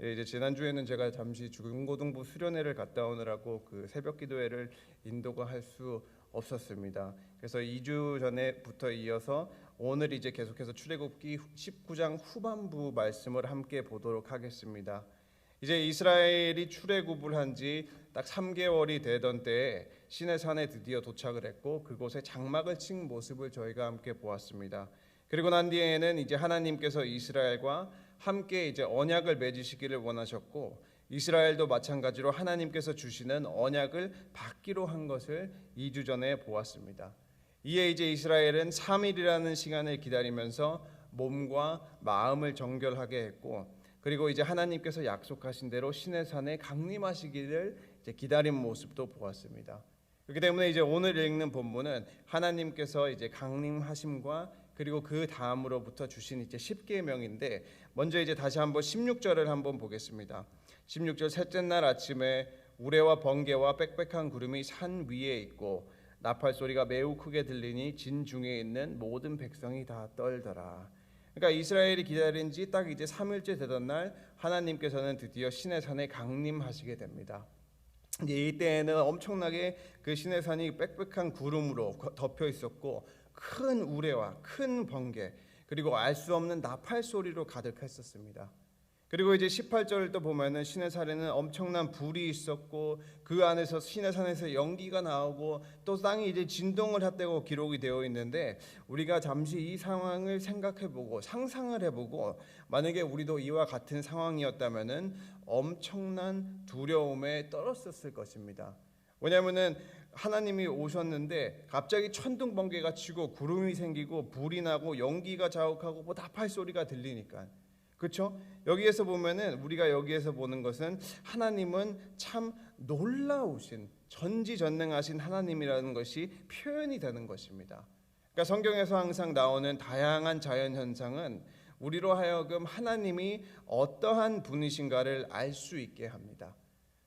이제 지난주에는 제가 잠시 중고등부 수련회를 갔다 오느라고 그 새벽 기도회를 인도가 할 수 없었습니다. 그래서 2주 전에부터 이어서 오늘 이제 계속해서 출애굽기 19장 후반부 말씀을 함께 보도록 하겠습니다. 이제 이스라엘이 출애굽을 한 지 딱 3개월이 되던 때에 시내산에 드디어 도착을 했고 그곳에 장막을 친 모습을 저희가 함께 보았습니다. 그리고 난 뒤에는 이제 하나님께서 이스라엘과 함께 이제 언약을 맺으시기를 원하셨고 이스라엘도 마찬가지로 하나님께서 주시는 언약을 받기로 한 것을 2주 전에 보았습니다. 이에 이제 이스라엘은 3일이라는 시간을 기다리면서 몸과 마음을 정결하게 했고 그리고 이제 하나님께서 약속하신 대로 시내산에 강림하시기를 이제 기다린 모습도 보았습니다. 그렇기 때문에 이제 오늘 읽는 본문은 하나님께서 이제 강림하심과 그리고 그 다음으로부터 주신 이제 10계명인데 먼저 이제 다시 한번 16절을 한번 보겠습니다. 16절 셋째 날 아침에 우레와 번개와 빽빽한 구름이 산 위에 있고 나팔 소리가 매우 크게 들리니 진 중에 있는 모든 백성이 다 떨더라. 그러니까 이스라엘이 기다린 지 딱 이제 3일째 되던 날 하나님께서는 드디어 시내산에 강림하시게 됩니다. 이제 이때에는 엄청나게 그 시내산이 빽빽한 구름으로 덮여 있었고 큰 우레와 큰 번개 그리고 알 수 없는 나팔 소리로 가득했었습니다. 그리고 이제 18절을 또 보면은 시내산에는 엄청난 불이 있었고 그 안에서 시내산에서 연기가 나오고 또 땅이 이제 진동을 했다고 기록이 되어 있는데 우리가 잠시 이 상황을 생각해보고 상상을 해보고 만약에 우리도 이와 같은 상황이었다면은 엄청난 두려움에 떨었었을 것입니다. 왜냐하면은 하나님이 오셨는데 갑자기 천둥 번개가 치고 구름이 생기고 불이 나고 연기가 자욱하고 뭐 나팔 소리가 들리니까 그렇죠? 여기에서 보면은 우리가 여기에서 보는 것은 하나님은 참 놀라우신 전지전능하신 하나님이라는 것이 표현이 되는 것입니다. 그러니까 성경에서 항상 나오는 다양한 자연 현상은 우리로 하여금 하나님이 어떠한 분이신가를 알 수 있게 합니다.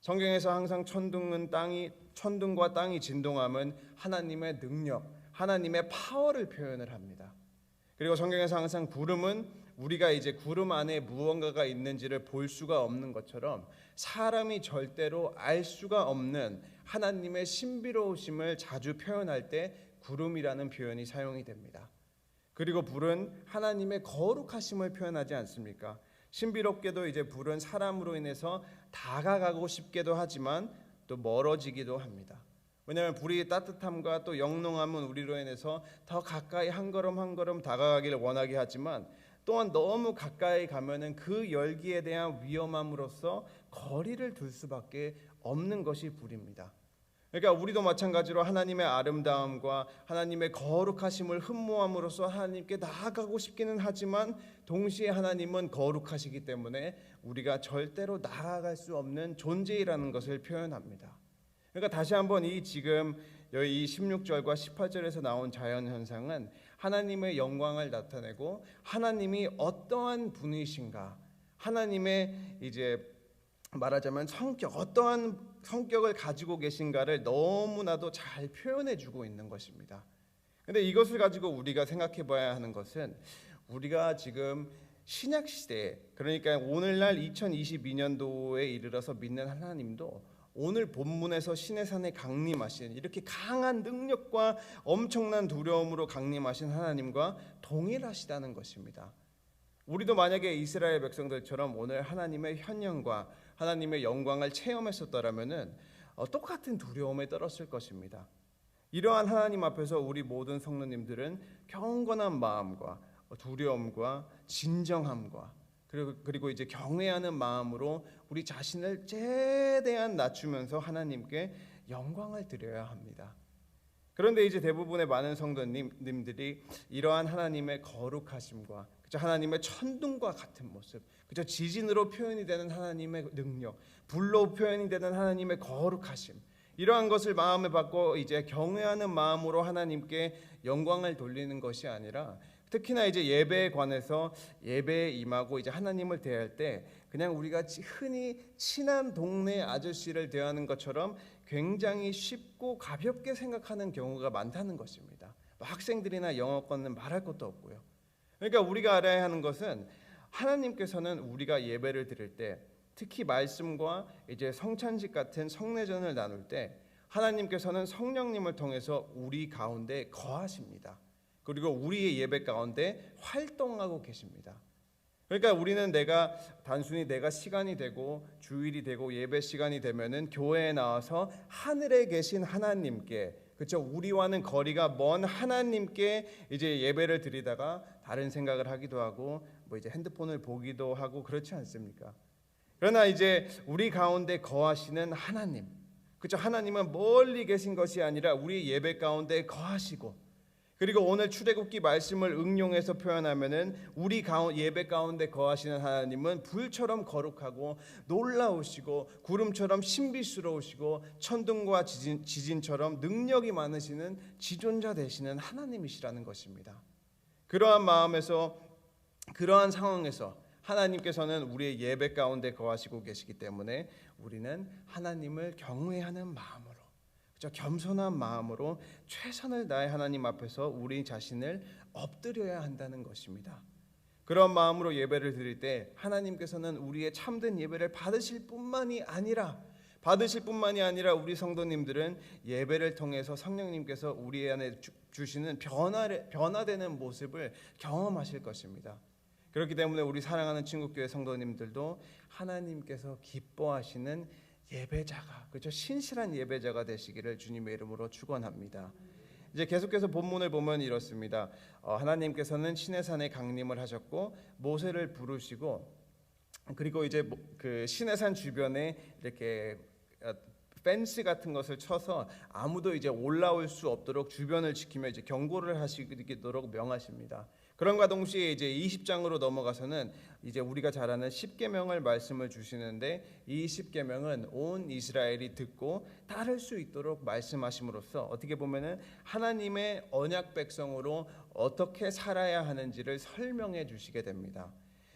성경에서 항상 천둥과 땅이 진동함은 하나님의 능력, 하나님의 파워를 표현을 합니다. 그리고 성경에서 항상 구름은 우리가 이제 구름 안에 무언가가 있는지를 볼 수가 없는 것처럼 사람이 절대로 알 수가 없는 하나님의 신비로우심을 자주 표현할 때 구름이라는 표현이 사용이 됩니다. 그리고 불은 하나님의 거룩하심을 표현하지 않습니까? 신비롭게도 이제 불은 사람으로 인해서 다가가고 싶게도 하지만 또 멀어지기도 합니다. 왜냐하면 불이 따뜻함과 또 영롱함은 우리로 인해서 더 가까이 한 걸음 한 걸음 다가가기를 원하게 하지만 또한 너무 가까이 가면은 그 열기에 대한 위험함으로써 거리를 둘 수밖에 없는 것이 불입니다. 그러니까 우리도 마찬가지로 하나님의 아름다움과 하나님의 거룩하심을 흠모함으로써 하나님께 나아가고 싶기는 하지만 동시에 하나님은 거룩하시기 때문에 우리가 절대로 나아갈 수 없는 존재이라는 것을 표현합니다. 그러니까 다시 한번 이 지금 이 16절과 18절에서 나온 자연 현상은 하나님의 영광을 나타내고 하나님이 어떠한 분이신가, 하나님의 이제 말하자면 어떠한 성격을 가지고 계신가를 너무나도 잘 표현해 주고 있는 것입니다. 근데 이것을 가지고 우리가 생각해 봐야 하는 것은 우리가 지금 신약 시대에 그러니까 오늘날 2022년도에 이르러서 믿는 하나님도 오늘 본문에서 시내산에 강림하신 이렇게 강한 능력과 엄청난 두려움으로 강림하신 하나님과 동일하시다는 것입니다. 우리도 만약에 이스라엘 백성들처럼 오늘 하나님의 현령과 하나님의 영광을 체험했었더라면은 똑같은 두려움에 떨었을 것입니다. 이러한 하나님 앞에서 우리 모든 성도님들은 경건한 마음과 두려움과 진정함과 그리고 이제 경외하는 마음으로 우리 자신을 최대한 낮추면서 하나님께 영광을 드려야 합니다. 그런데 이제 대부분의 많은 성도님들이 이러한 하나님의 거룩하심과 그죠? 하나님의 천둥과 같은 모습, 그죠? 지진으로 표현이 되는 하나님의 능력, 불로 표현이 되는 하나님의 거룩하심, 이러한 것을 마음에 받고 이제 경외하는 마음으로 하나님께 영광을 돌리는 것이 아니라 특히나 이제 예배에 관해서 예배에 임하고 이제 하나님을 대할 때 그냥 우리가 흔히 친한 동네 아저씨를 대하는 것처럼 굉장히 쉽고 가볍게 생각하는 경우가 많다는 것입니다. 학생들이나 영어권은 말할 것도 없고요. 그러니까 우리가 알아야 하는 것은 하나님께서는 우리가 예배를 드릴 때 특히 말씀과 이제 성찬식 같은 성례전을 나눌 때 하나님께서는 성령님을 통해서 우리 가운데 거하십니다. 그리고 우리의 예배 가운데 활동하고 계십니다. 그러니까 우리는 단순히 내가 시간이 되고 주일이 되고 예배 시간이 되면은 교회에 나와서 하늘에 계신 하나님께, 그렇죠, 우리와는 거리가 먼 하나님께 이제 예배를 드리다가 다른 생각을 하기도 하고 뭐 이제 핸드폰을 보기도 하고 그렇지 않습니까? 그러나 이제 우리 가운데 거하시는 하나님, 그렇죠, 하나님은 멀리 계신 것이 아니라 우리 예배 가운데 거하시고, 그리고 오늘 출애굽기 말씀을 응용해서 표현하면은 우리 예배 가운데 거하시는 하나님은 불처럼 거룩하고 놀라우시고 구름처럼 신비스러우시고 천둥과 지진처럼 능력이 많으시는 지존자 되시는 하나님이시라는 것입니다. 그러한 마음에서, 그러한 상황에서 하나님께서는 우리의 예배 가운데 거하시고 계시기 때문에 우리는 하나님을 경외하는 마음으로, 겸손한 마음으로 최선을 다해 하나님 앞에서 우리 자신을 엎드려야 한다는 것입니다. 그런 마음으로 예배를 드릴 때 하나님께서는 우리의 참된 예배를 받으실 뿐만이 아니라 우리 성도님들은 예배를 통해서 성령님께서 우리 안에 주시는 변화되는 모습을 경험하실 것입니다. 그렇기 때문에 우리 사랑하는 친구교회 성도님들도 하나님께서 기뻐하시는 예배자가, 그렇죠, 신실한 예배자가 되시기를 주님의 이름으로 축원합니다. 이제 계속해서 본문을 보면 이렇습니다. 하나님께서는 시내산에 강림을 하셨고 모세를 부르시고, 그리고 이제 그 시내산 주변에 이렇게 펜스 같은 것을 쳐서 아무도 이제 올라올 수 없도록 주변을 지키며 이제 경고를 하시도록 명하십니다. 그런가 동시에 이제 20장으로 넘어가서는 이제 우리가 잘 아는 10계명을 말씀을 주시는데, 이 10계명은 온 이스라엘이 듣고 따를 수 있도록 말씀하심으로써 어떻게 보면은 하나님의 언약 백성으로 어떻게 살아야 하는지를 설명해 주시게 됩니다.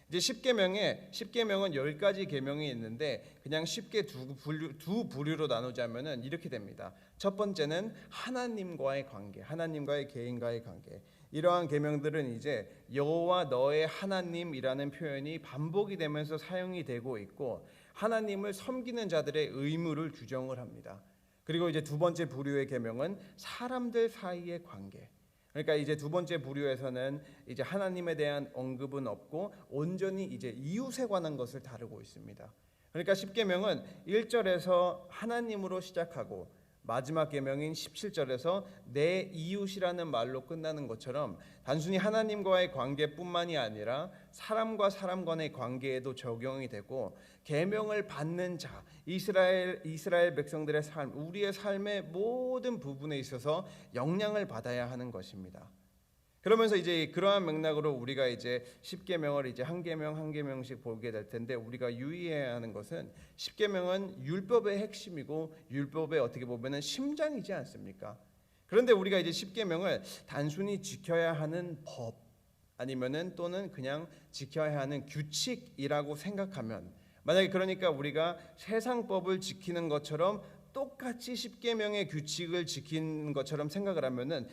이제 10계명은 10가지 계명이 있는데 그냥 쉽게 두 부류로 나누자면은 이렇게 됩니다. 첫 번째는 하나님과의 관계, 하나님과의 개인과의 관계. 이러한 계명들은 이제 여호와 너의 하나님이라는 표현이 반복이 되면서 사용이 되고 있고, 하나님을 섬기는 자들의 의무를 규정을 합니다. 그리고 이제 두 번째 부류의 계명은 사람들 사이의 관계. 그러니까 이제 두 번째 부류에서는 이제 하나님에 대한 언급은 없고 온전히 이제 이웃에 관한 것을 다루고 있습니다. 그러니까 10계명은 1절에서 하나님으로 시작하고 마지막 계명인 17절에서 내 이웃이라는 말로 끝나는 것처럼 단순히 하나님과의 관계뿐만이 아니라 사람과 사람 간의 관계에도 적용이 되고, 계명을 받는 자, 이스라엘 백성들의 삶, 우리의 삶의 모든 부분에 있어서 영향을 받아야 하는 것입니다. 그러면서 이제 그러한 맥락으로 우리가 이제 10계명을 이제 한 계명씩 보게 될 텐데, 우리가 유의해야 하는 것은 10계명은 율법의 핵심이고 율법의 어떻게 보면은 심장이지 않습니까? 그런데 우리가 이제 10계명을 단순히 지켜야 하는 법 아니면은 또는 그냥 지켜야 하는 규칙이라고 생각하면, 만약에 그러니까 우리가 세상법을 지키는 것처럼 똑같이 10계명의 규칙을 지키는 것처럼 생각을 하면은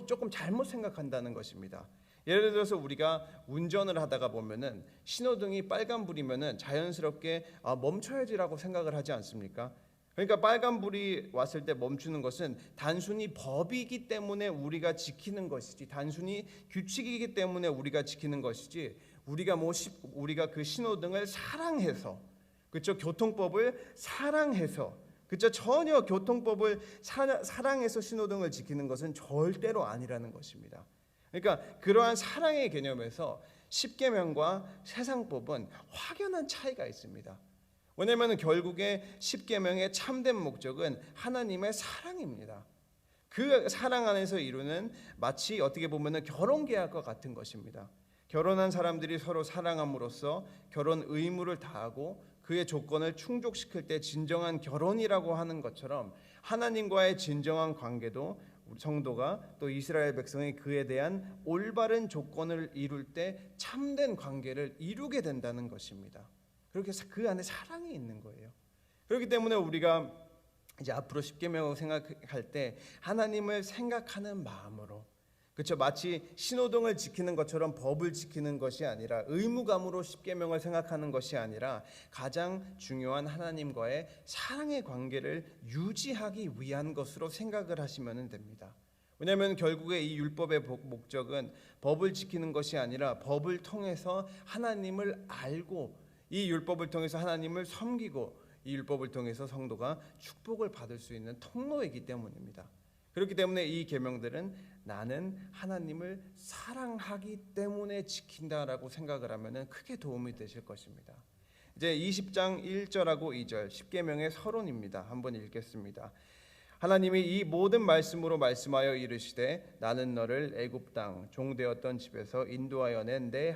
조금 잘못 생각한다는 것입니다. 예를 들어서 우리가 운전을 하다가 보면은 신호등이 빨간불이면은 자연스럽게 멈춰야지라고 생각을 하지 않습니까? 그러니까 빨간불이 왔을 때 멈추는 것은 단순히 법이기 때문에 우리가 지키는 것이지, 단순히 규칙이기 때문에 우리가 지키는 것이지, 우리가 그 신호등을 사랑해서, 그렇죠, 교통법을 사랑해서, 그렇죠, 전혀 교통법을 사랑해서 신호등을 지키는 것은 절대로 아니라는 것입니다. 그러니까 그러한 사랑의 개념에서 10계명과 세상법은 확연한 차이가 있습니다. 왜냐하면 결국에 10계명의 참된 목적은 하나님의 사랑입니다. 그 사랑 안에서 이루는, 마치 어떻게 보면 결혼 계약과 같은 것입니다. 결혼한 사람들이 서로 사랑함으로써 결혼 의무를 다하고 그의 조건을 충족시킬 때 진정한 결혼이라고 하는 것처럼, 하나님과의 진정한 관계도 우리 성도가 또 이스라엘 백성이 그에 대한 올바른 조건을 이룰 때 참된 관계를 이루게 된다는 것입니다. 그렇게 그 안에 사랑이 있는 거예요. 그렇기 때문에 우리가 이제 앞으로 10계명을 생각할 때 하나님을 생각하는 마음으로, 그렇죠. 마치 신호등을 지키는 것처럼 법을 지키는 것이 아니라 의무감으로 십계명을 생각하는 것이 아니라 가장 중요한 하나님과의 사랑의 관계를 유지하기 위한 것으로 생각을 하시면 됩니다. 왜냐하면 결국에 이 율법의 목적은 법을 지키는 것이 아니라 법을 통해서 하나님을 알고 이 율법을 통해서 하나님을 섬기고 이 율법을 통해서 성도가 축복을 받을 수 있는 통로이기 때문입니다. 그렇기 때문에 이 계명들은 나는 하나님을 사랑하기 때문에 지킨다라고 생각을 하면 크게 도움이 되실 것입니다. 이제 20장 1절하고 2절 십계명의 서론입니다. 한번 읽겠습니다. 하나님이 이 모든 말씀으로 말씀하여 이르시되 나는 너를 애굽 땅 종되었던 집에서 인도하여 낸 내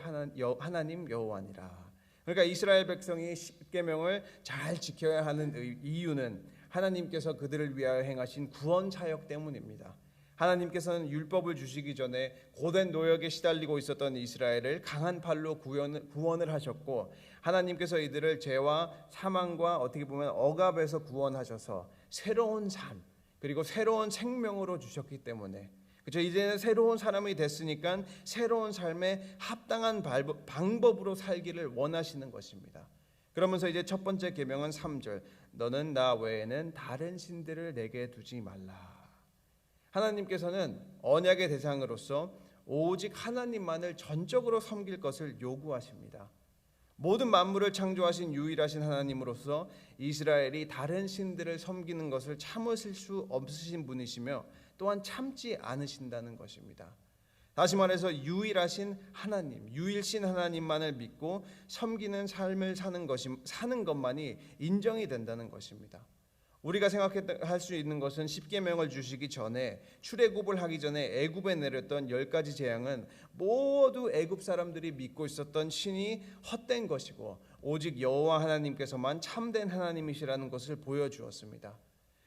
하나님 여호와니라. 그러니까 이스라엘 백성이 십계명을 잘 지켜야 하는 이유는 하나님께서 그들을 위하여 행하신 구원 사역 때문입니다. 하나님께서는 율법을 주시기 전에 고된 노역에 시달리고 있었던 이스라엘을 강한 팔로 구원을 하셨고, 하나님께서 이들을 죄와 사망과 어떻게 보면 억압에서 구원하셔서 새로운 삶 그리고 새로운 생명으로 주셨기 때문에, 그렇죠. 이제는 새로운 사람이 됐으니까 새로운 삶에 합당한 방법으로 살기를 원하시는 것입니다. 그러면서 이제 첫 번째 계명은 3절 너는 나 외에는 다른 신들을 내게 두지 말라. 하나님께서는 언약의 대상으로서 오직 하나님만을 전적으로 섬길 것을 요구하십니다. 모든 만물을 창조하신 유일하신 하나님으로서 이스라엘이 다른 신들을 섬기는 것을 참으실 수 없으신 분이시며 또한 참지 않으신다는 것입니다. 다시 말해서 유일하신 하나님, 유일신 하나님만을 믿고 섬기는 삶을 사는 것만이 인정이 된다는 것입니다. 우리가 생각할 수 있는 것은 십계명을 주시기 전에 출애굽을 하기 전에 애굽에 내렸던 10가지 재앙은 모두 애굽 사람들이 믿고 있었던 신이 헛된 것이고 오직 여호와 하나님께서만 참된 하나님이시라는 것을 보여주었습니다.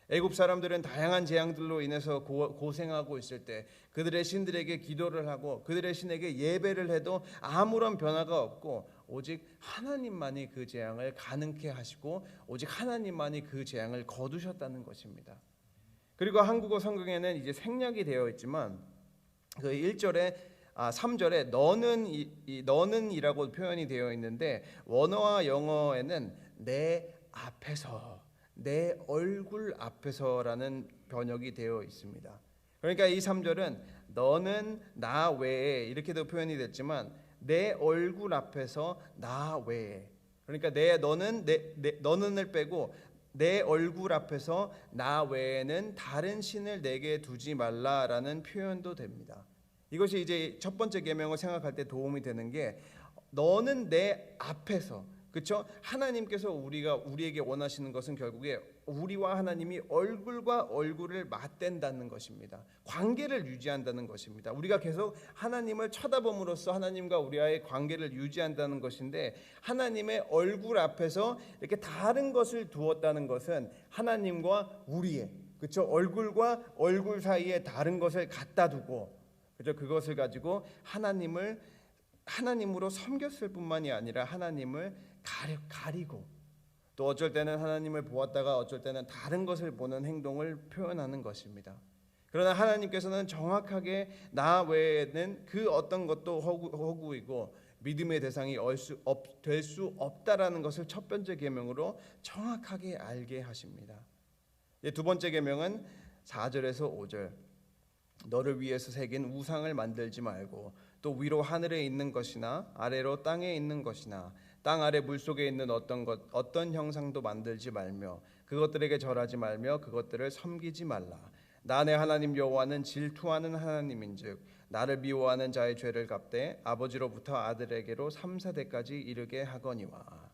애굽 사람들은 다양한 재앙들로 인해서 고생하고 있을 때 그들의 신들에게 기도를 하고 그들의 신에게 예배를 해도 아무런 변화가 없고 오직 하나님만이 그 재앙을 가능케 하시고 오직 하나님만이 그 재앙을 거두셨다는 것입니다. 그리고 한국어 성경에는 이제 생략이 되어 있지만 그 3절에 너는이라고 표현이 되어 있는데 원어와 영어에는 내 앞에서, 내 얼굴 앞에서라는 번역이 되어 있습니다. 그러니까 이 3절은 너는 나 외에 이렇게도 표현이 됐지만 내 얼굴 앞에서 나 외에, 그러니까 너는을 빼고 내 얼굴 앞에서 나 외에는 다른 신을 내게 두지 말라라는 표현도 됩니다. 이것이 이제 첫 번째 계명을 생각할 때 도움이 되는 게 너는 내 앞에서, 그렇죠? 하나님께서 우리에게 원하시는 것은 결국에 우리와 하나님이 얼굴과 얼굴을 맞댄다는 것입니다. 관계를 유지한다는 것입니다. 우리가 계속 하나님을 쳐다봄으로써 하나님과 우리와의 관계를 유지한다는 것인데 하나님의 얼굴 앞에서 이렇게 다른 것을 두었다는 것은 하나님과 우리의, 그렇죠? 얼굴과 얼굴 사이에 다른 것을 갖다 두고, 그렇죠? 그것을 가지고 하나님으로 섬겼을 뿐만이 아니라 하나님을 가리고 또 어쩔 때는 하나님을 보았다가 어쩔 때는 다른 것을 보는 행동을 표현하는 것입니다. 그러나 하나님께서는 정확하게 나 외에는 그 어떤 것도 허구이고 믿음의 대상이 될 수 없다라는 것을 첫 번째 계명으로 정확하게 알게 하십니다. 두 번째 계명은 4절에서 5절 너를 위해서 새긴 우상을 만들지 말고 또 위로 하늘에 있는 것이나 아래로 땅에 있는 것이나 땅 아래 물속에 있는 어떤 형상도 만들지 말며 그것들에게 절하지 말며 그것들을 섬기지 말라. 나 내 하나님 여호와는 질투하는 하나님인즉 나를 미워하는 자의 죄를 갚되 아버지로부터 아들에게로 3, 4대까지 이르게 하거니와.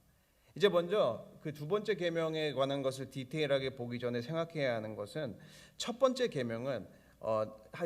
이제 먼저 그 두 번째 계명에 관한 것을 디테일하게 보기 전에 생각해야 하는 것은 첫 번째 계명은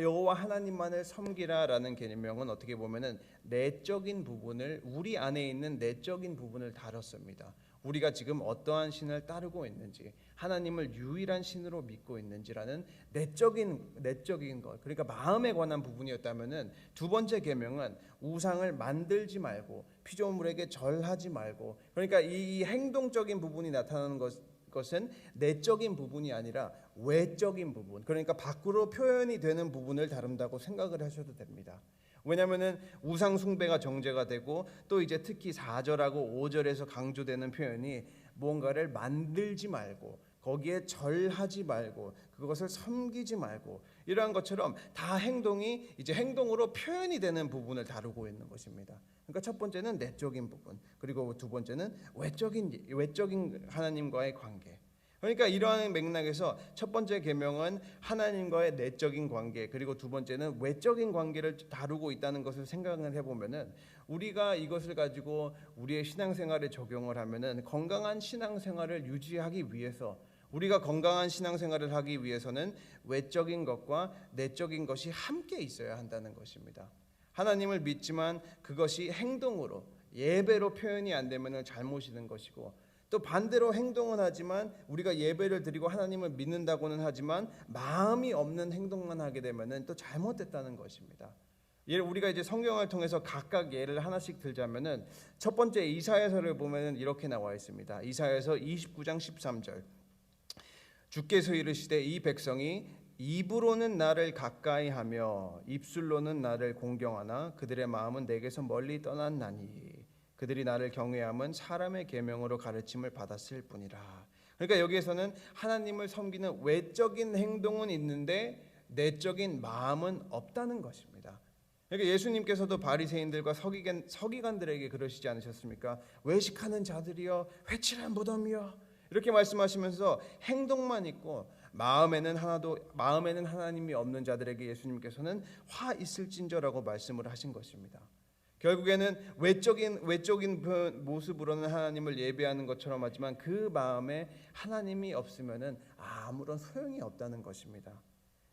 여호와 하나님만을 섬기라라는 계명은 어떻게 보면은 내적인 부분을, 우리 안에 있는 내적인 부분을 다뤘습니다. 우리가 지금 어떠한 신을 따르고 있는지, 하나님을 유일한 신으로 믿고 있는지라는 내적인 것, 그러니까 마음에 관한 부분이었다면은 두 번째 계명은 우상을 만들지 말고 피조물에게 절하지 말고, 그러니까 이 행동적인 부분이 나타나는 것은 내적인 부분이 아니라 외적인 부분, 그러니까 밖으로 표현이 되는 부분을 다룬다고 생각을 하셔도 됩니다. 왜냐하면은 우상 숭배가 정죄가 되고 또 이제 특히 4절하고 5절에서 강조되는 표현이 무언가를 만들지 말고 거기에 절하지 말고 그것을 섬기지 말고 이러한 것처럼 다 행동이 이제 행동으로 표현이 되는 부분을 다루고 있는 것입니다. 그러니까 첫 번째는 내적인 부분, 그리고 두 번째는 외적인 하나님과의 관계. 그러니까 이러한 맥락에서 첫 번째 계명은 하나님과의 내적인 관계, 그리고 두 번째는 외적인 관계를 다루고 있다는 것을 생각을 해보면은 우리가 이것을 가지고 우리의 신앙생활에 적용을 하면은 건강한 신앙생활을 유지하기 위해서, 우리가 건강한 신앙생활을 하기 위해서는 외적인 것과 내적인 것이 함께 있어야 한다는 것입니다. 하나님을 믿지만 그것이 행동으로 예배로 표현이 안 되면 잘못이는 것이고, 또 반대로 행동은 하지만 우리가 예배를 드리고 하나님을 믿는다고는 하지만 마음이 없는 행동만 하게 되면 또 잘못됐다는 것입니다. 우리가 이제 성경을 통해서 각각 예를 하나씩 들자면은 첫 번째 이사야서를 보면은 이렇게 나와 있습니다. 이사야서 29장 13절. 주께서 이르시되 이 백성이 입으로는 나를 가까이하며 입술로는 나를 공경하나 그들의 마음은 내게서 멀리 떠났나니 그들이 나를 경외함은 사람의 계명으로 가르침을 받았을 뿐이라. 그러니까 여기에서는 하나님을 섬기는 외적인 행동은 있는데 내적인 마음은 없다는 것입니다. 그러니까 예수님께서도 바리새인들과 서기관들에게 그러시지 않으셨습니까? 외식하는 자들이여 회칠한 무덤이여, 이렇게 말씀하시면서 행동만 있고 마음에는 하나님이 없는 자들에게 예수님께서는 화 있을진저라고 말씀을 하신 것입니다. 결국에는 외적인 모습으로는 하나님을 예배하는 것처럼 하지만 그 마음에 하나님이 없으면은 아무런 소용이 없다는 것입니다.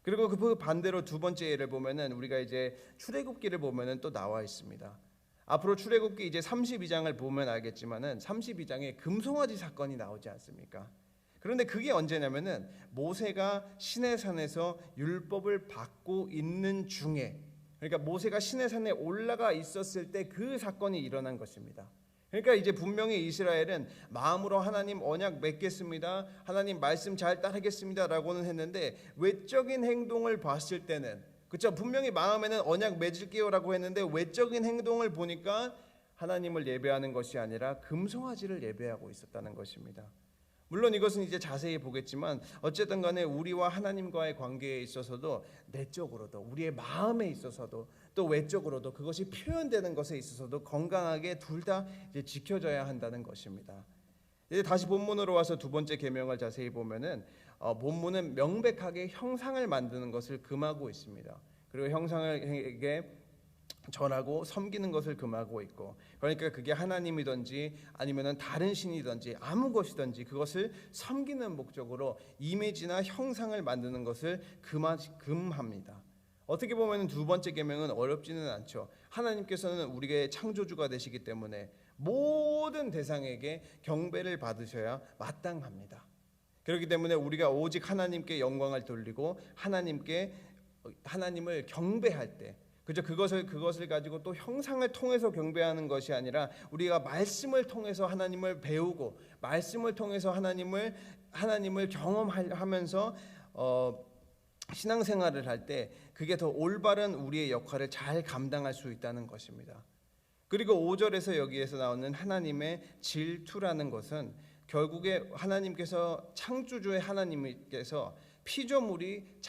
그리고 그 반대로 두 번째 예를 보면은 우리가 이제 출애굽기를 보면은 또 나와 있습니다. 앞으로 출애굽기 이제 32장을 보면 알겠지만은 32장에 금송아지 사건이 나오지 않습니까? 그런데 그게 언제냐면은 모세가 시내산에서 율법을 받고 있는 중에, 그러니까 모세가 시내산에 올라가 있었을 때 그 사건이 일어난 것입니다. 그러니까 이제 분명히 이스라엘은 마음으로 하나님 언약 맺겠습니다, 하나님 말씀 잘 따르겠습니다라고는 했는데 외적인 행동을 봤을 때는, 그렇죠, 분명히 마음에는 언약 맺을게요라고 했는데 외적인 행동을 보니까 하나님을 예배하는 것이 아니라 금송아지를 예배하고 있었다는 것입니다. 물론 이것은 이제 자세히 보겠지만 어쨌든 간에 우리와 하나님과의 관계에 있어서도 내적으로도 우리의 마음에 있어서도 또 외적으로도 그것이 표현되는 것에 있어서도 건강하게 둘 다 지켜져야 한다는 것입니다. 이제 다시 본문으로 와서 두 번째 계명을 자세히 보면은 본문은 명백하게 형상을 만드는 것을 금하고 있습니다. 그리고 형상에게 전하고 섬기는 것을 금하고 있고, 그러니까 그게 하나님이든지 아니면은 다른 신이든지 아무 것이든지 그것을 섬기는 목적으로 이미지나 형상을 만드는 것을 금합니다. 어떻게 보면 두 번째 계명은 어렵지는 않죠. 하나님께서는 우리의 창조주가 되시기 때문에 모든 대상에게 경배를 받으셔야 마땅합니다. 그렇기 때문에 우리가 오직 하나님께 영광을 돌리고 하나님을 경배할 때, 그죠? 그것을 가지고 또 형상을 통해서 경배하는 것이 아니라 우리가 말씀을 통해서 하나님을 배우고 말씀을 통해서 하나님을 경험하면서 신앙생활을 할 때 그게 더 올바른 우리의 역할을 잘 감당할 수 있다는 것입니다. 그리고 5절에서 여기에서 나오는 하나님의 질투라는 것은 결국에 창조주의 하나님께서 피조물이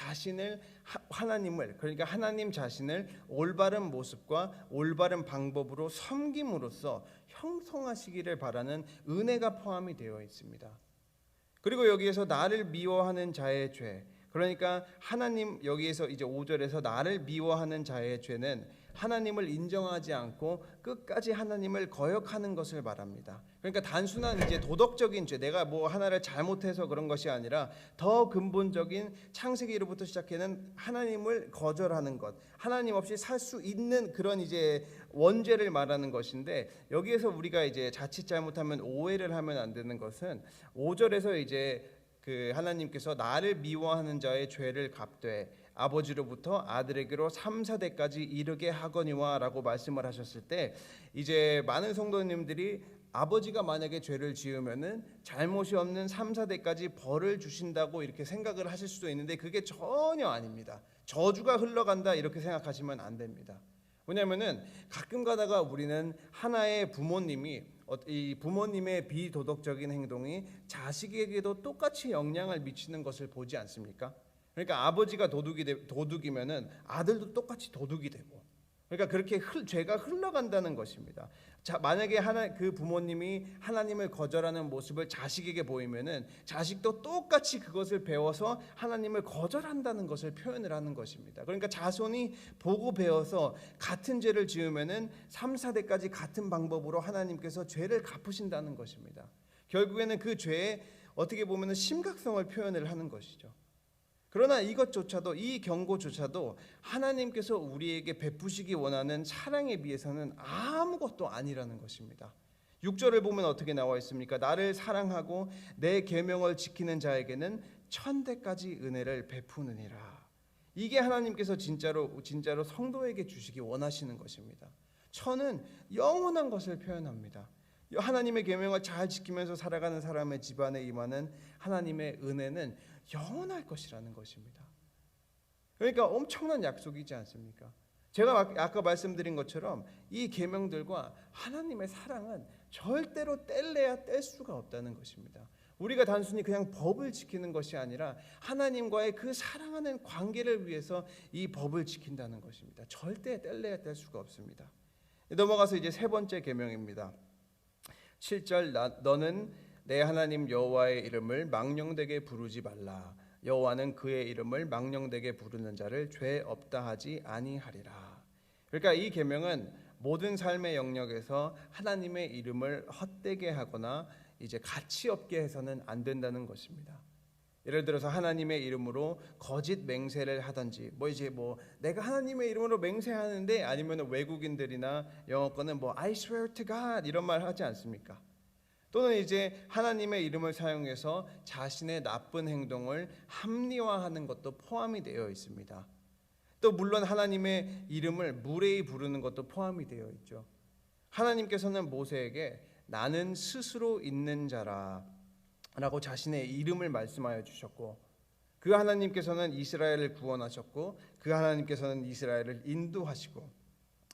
하나님을, 그러니까 하나님 자신을 올바른 모습과 올바른 방법으로 섬김으로써 형성하시기를 바라는 은혜가 포함이 되어 있습니다. 그리고 여기에서 나를 미워하는 자의 죄, 그러니까 여기에서 이제 5절에서 나를 미워하는 자의 죄는 하나님을 인정하지 않고 끝까지 하나님을 거역하는 것을 말합니다. 그러니까 단순한 이제 도덕적인 죄, 내가 뭐 하나를 잘못해서 그런 것이 아니라 더 근본적인 창세기로부터 시작해는 하나님을 거절하는 것, 하나님 없이 살 수 있는 그런 이제 원죄를 말하는 것인데, 여기에서 우리가 이제 자칫 잘못하면 오해를 하면 안 되는 것은 5절에서 이제 하나님께서 나를 미워하는 자의 죄를 갚되 아버지로부터 아들에게로 3, 4대까지 이르게 하거니와 라고 말씀을 하셨을 때 이제 많은 성도님들이 아버지가 만약에 죄를 지으면은 잘못이 없는 3, 4대까지 벌을 주신다고 이렇게 생각을 하실 수도 있는데 그게 전혀 아닙니다. 저주가 흘러간다 이렇게 생각하시면 안 됩니다. 왜냐하면은 가끔 가다가 우리는 하나의 부모님이 이 부모님의 비도덕적인 행동이 자식에게도 똑같이 영향을 미치는 것을 보지 않습니까? 그러니까 아버지가 도둑이면은 아들도 똑같이 도둑이 되고, 그러니까 그렇게 죄가 흘러간다는 것입니다. 자, 만약에 그 부모님이 하나님을 거절하는 모습을 자식에게 보이면은 자식도 똑같이 그것을 배워서 하나님을 거절한다는 것을 표현을 하는 것입니다. 그러니까 자손이 보고 배워서 같은 죄를 지으면은 3, 4대까지 같은 방법으로 하나님께서 죄를 갚으신다는 것입니다. 결국에는 그 죄의 어떻게 보면은 심각성을 표현을 하는 것이죠. 그러나 이것조차도, 이 경고조차도 하나님께서 우리에게 베푸시기 원하는 사랑에 비해서는 아무것도 아니라는 것입니다. 6절을 보면 어떻게 나와 있습니까? 나를 사랑하고 내 계명을 지키는 자에게는 1000대까지 은혜를 베푸느니라. 이게 하나님께서 진짜로 성도에게 주시기 원하시는 것입니다. 1000은 영원한 것을 표현합니다. 하나님의 계명을 잘 지키면서 살아가는 사람의 집안에 임하는 하나님의 은혜는 영원할 것이라는 것입니다. 그러니까 엄청난 약속이지 않습니까? 제가 아까 말씀드린 것처럼 이 계명들과 하나님의 사랑은 절대로 뗄래야 뗄 수가 없다는 것입니다. 우리가 단순히 그냥 법을 지키는 것이 아니라 하나님과의 그 사랑하는 관계를 위해서 이 법을 지킨다는 것입니다. 절대 뗄래야 뗄 수가 없습니다. 넘어가서 이제 세 번째 계명입니다. 7절, 너는 내 하나님 여호와의 이름을 망령되게 부르지 말라. 여호와는 그의 이름을 망령되게 부르는 자를 죄 없다 하지 아니하리라. 그러니까 이 계명은 모든 삶의 영역에서 하나님의 이름을 헛되게 하거나 이제 가치 없게 해서는 안 된다는 것입니다. 예를 들어서 하나님의 이름으로 거짓 맹세를 하든지 내가 하나님의 이름으로 맹세하는데, 아니면 외국인들이나 영어권은 I swear to God 이런 말 하지 않습니까? 또는 이제 하나님의 이름을 사용해서 자신의 나쁜 행동을 합리화하는 것도 포함이 되어 있습니다. 또 물론 하나님의 이름을 무례히 부르는 것도 포함이 되어 있죠. 하나님께서는 모세에게 나는 스스로 있는 자라 라고 자신의 이름을 말씀하여 주셨고, 그 하나님께서는 이스라엘을 구원하셨고, 그 하나님께서는 이스라엘을 인도하시고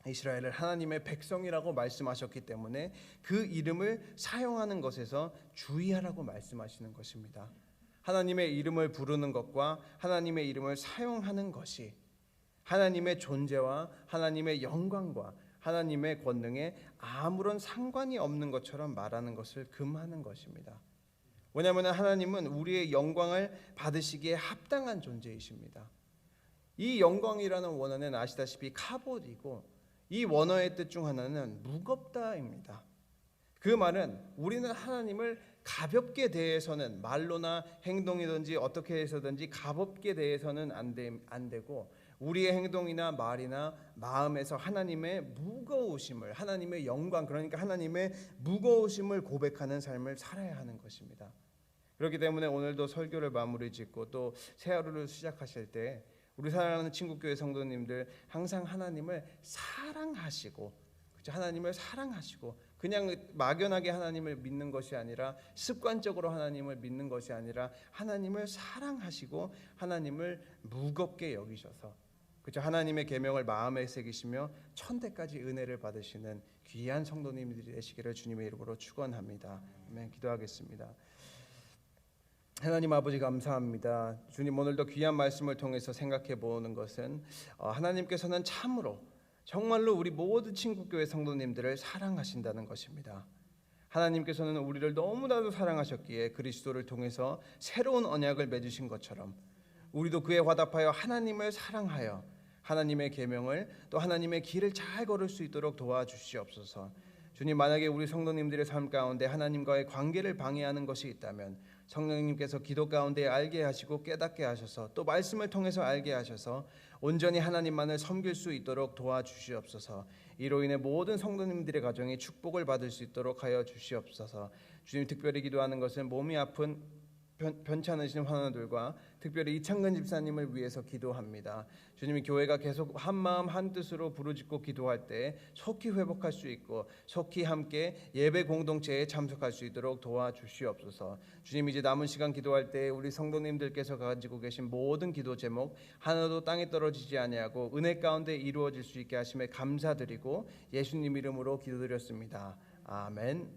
이스라엘을 하나님의 백성이라고 말씀하셨기 때문에 그 이름을 사용하는 것에서 주의하라고 말씀하시는 것입니다. 하나님의 이름을 부르는 것과 하나님의 이름을 사용하는 것이 하나님의 존재와 하나님의 영광과 하나님의 권능에 아무런 상관이 없는 것처럼 말하는 것을 금하는 것입니다. 왜냐하면 하나님은 우리의 영광을 받으시기에 합당한 존재이십니다. 이 영광이라는 원어는 아시다시피 카봇이고, 이 원어의 뜻 중 하나는 무겁다입니다. 그 말은 우리는 하나님을 가볍게 대해서는, 말로나 행동이든지 어떻게 해서든지 가볍게 대해서는 안 되고, 우리의 행동이나 말이나 마음에서 하나님의 무거우심을, 하나님의 영광, 그러니까 하나님의 무거우심을 고백하는 삶을 살아야 하는 것입니다. 그렇기 때문에 오늘도 설교를 마무리 짓고 또 새 하루를 시작하실 때 우리 사랑하는 친구교회 성도님들 항상 하나님을 사랑하시고, 그렇죠? 하나님을 사랑하시고, 그냥 막연하게 하나님을 믿는 것이 아니라, 습관적으로 하나님을 믿는 것이 아니라 하나님을 사랑하시고 하나님을 무겁게 여기셔서, 그렇죠? 하나님의 계명을 마음에 새기시며 1000대까지 은혜를 받으시는 귀한 성도님들이 되시기를 주님의 이름으로 축원합니다. 아멘. 기도하겠습니다. 하나님 아버지 감사합니다. 주님, 오늘도 귀한 말씀을 통해서 생각해 보는 것은 하나님께서는 참으로 정말로 우리 모든 친구교회 성도님들을 사랑하신다는 것입니다. 하나님께서는 우리를 너무나도 사랑하셨기에 그리스도를 통해서 새로운 언약을 맺으신 것처럼 우리도 그에 화답하여 하나님을 사랑하여 하나님의 계명을, 또 하나님의 길을 잘 걸을 수 있도록 도와주시옵소서. 주님, 만약에 우리 성도님들의 삶 가운데 하나님과의 관계를 방해하는 것이 있다면 성령님께서 기도 가운데 알게 하시고 깨닫게 하셔서, 또 말씀을 통해서 알게 하셔서 온전히 하나님만을 섬길 수 있도록 도와주시옵소서. 이로 인해 모든 성도님들의 가정이 축복을 받을 수 있도록 하여 주시옵소서. 주님, 특별히 기도하는 것은 몸이 아픈 편찮으신 환우들과 특별히 이창근 집사님을 위해서 기도합니다. 주님이 교회가 계속 한 마음 한 뜻으로 부르짖고 기도할 때 속히 회복할 수 있고 속히 함께 예배 공동체에 참석할 수 있도록 도와주시옵소서. 주님, 이제 남은 시간 기도할 때 우리 성도님들께서 가지고 계신 모든 기도 제목 하나도 땅에 떨어지지 아니하고 은혜 가운데 이루어질 수 있게 하심에 감사드리고 예수님 이름으로 기도드렸습니다. 아멘.